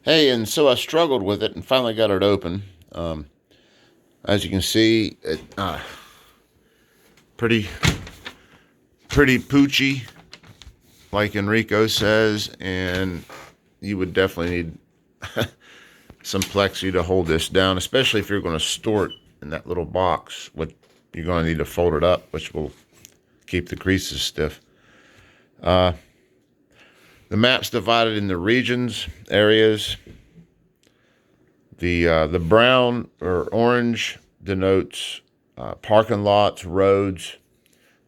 Hey, and so I struggled with it and finally got it open. As you can see, pretty pretty poochy, like Enrico says, and you would definitely need some plexi to hold this down, especially if you're going to store it in that little box. What you're going to need to fold it up, which will keep the creases stiff. The map's divided into regions, areas. The brown or orange denotes parking lots, roads.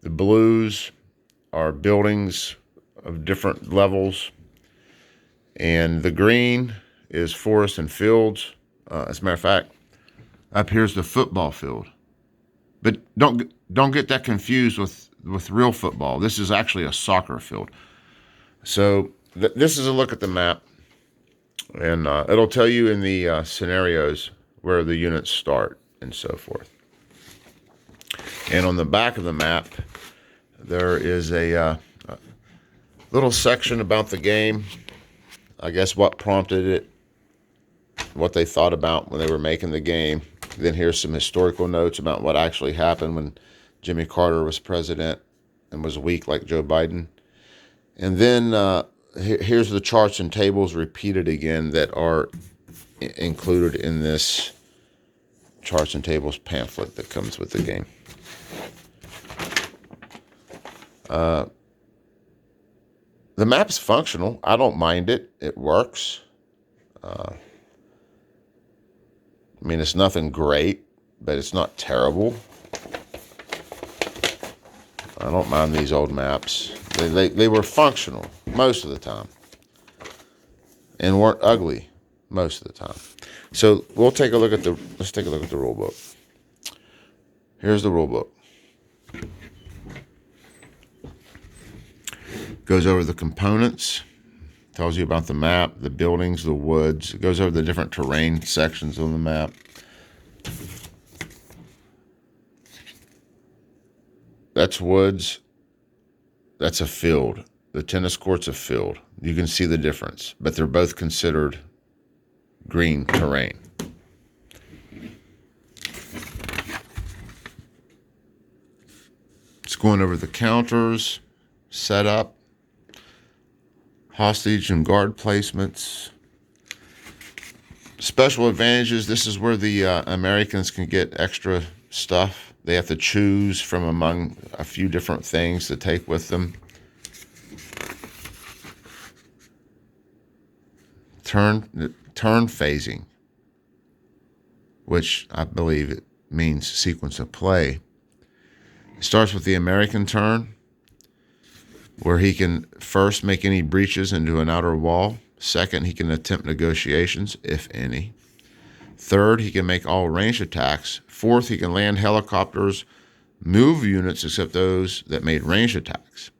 The blues are buildings of different levels, and the green is forests and fields. As a matter of fact, up here's the football field. But don't get that confused with real football. This is actually a soccer field. So this is a look at the map, and it'll tell you in the scenarios where the units start and so forth. And on the back of the map, there is a little section about the game. I guess what prompted it, what they thought about when they were making the game. Then here's some historical notes about what actually happened when Jimmy Carter was president and was weak like Joe Biden. And then here's the charts and tables repeated again that are included in this charts and tables pamphlet that comes with the game. The map's functional. I don't mind it. It works. I mean, it's nothing great, but it's not terrible. I don't mind these old maps. They were functional most of the time and weren't ugly most of the time. So let's take a look at the rule book. Here's the rule book. Goes over the components, tells you about the map, the buildings, the woods. It goes over the different terrain sections on the map. That's woods. That's a field. The tennis court's a field. You can see the difference, but they're both considered green terrain. It's going over the counters, setup, hostage and guard placements. Special advantages. This is where the Americans can get extra stuff. They have to choose from among a few different things to take with them. Turn phasing, which I believe it means sequence of play. It starts with the American turn, where he can first make any breaches into an outer wall. Second, he can attempt negotiations, if any. Third, he can make all ranged attacks. Fourth, he can land helicopters, move units except those that made ranged attacks.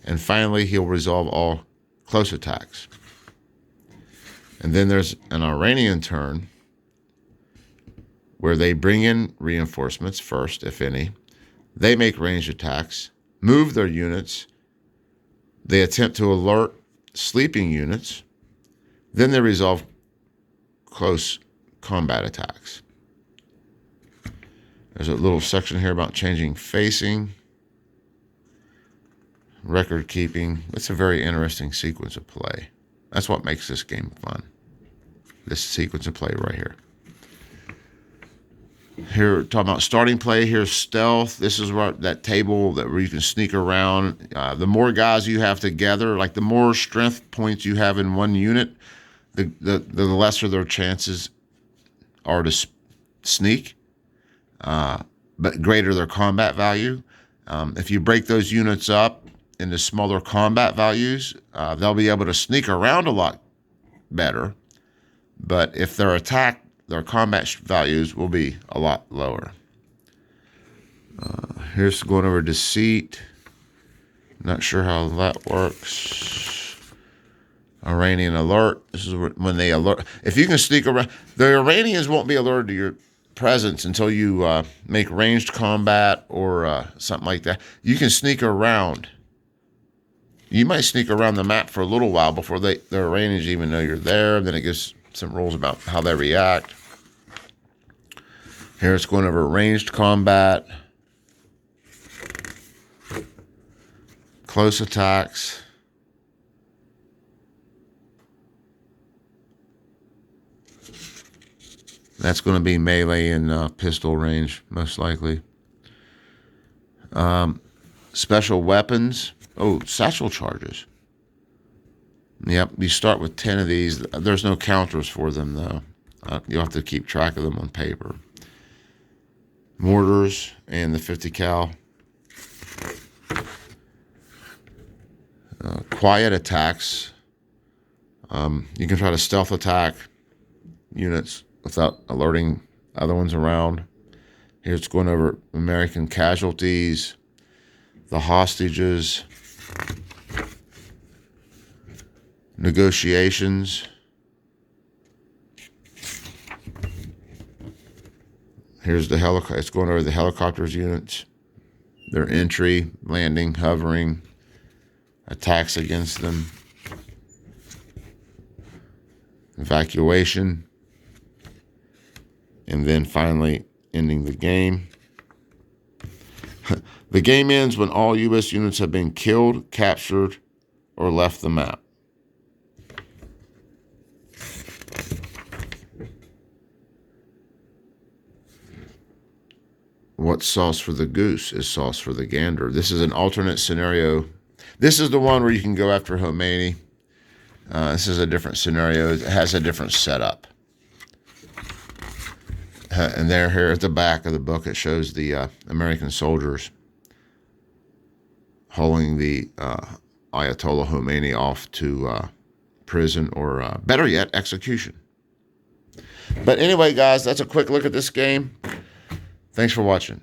And finally, he'll resolve all close attacks. And then there's an Iranian turn, where they bring in reinforcements first, if any. They make ranged attacks, move their units. They attempt to alert sleeping units. Then they resolve close combat attacks. There's a little section here about changing facing, record keeping. It's a very interesting sequence of play. That's what makes this game fun. This sequence of play right here. Here, talking about starting play, here's stealth. This is where that table where you can sneak around. The more guys you have together, like the more strength points you have in one unit, the lesser their chances are to sneak, but greater their combat value. If you break those units up into smaller combat values, they'll be able to sneak around a lot better. But if they're attacked, their combat values will be a lot lower. Here's going over deceit. Not sure how that works. Iranian alert. This is when they alert. If you can sneak around, the Iranians won't be alerted to your presence until you make ranged combat or something like that. You can sneak around You might sneak around the map for a little while before their Iranians even know you're there. Then it gives some rules about how they react. Here it's going over ranged combat, close attacks, that's going to be melee and pistol range, most likely. Special weapons. Oh, satchel charges. Yep, you start with 10 of these. There's no counters for them, though. You'll have to keep track of them on paper. Mortars and the 50 cal. Quiet attacks. You can try to stealth attack units without alerting other ones around. Here it's going over American casualties, the hostages, negotiations. Here's the helicopter. It's going over the helicopters units, their entry, landing, hovering, attacks against them, evacuation, and then finally ending the game. The game ends when all U.S. units have been killed, captured, or left the map. What's sauce for the goose is sauce for the gander. This is an alternate scenario. This is the one where you can go after Khomeini. This is a different scenario. It has a different setup. And there, here at the back of the book, it shows the American soldiers hauling the Ayatollah Khomeini off to prison or, better yet, execution. But anyway, guys, that's a quick look at this game. Thanks for watching.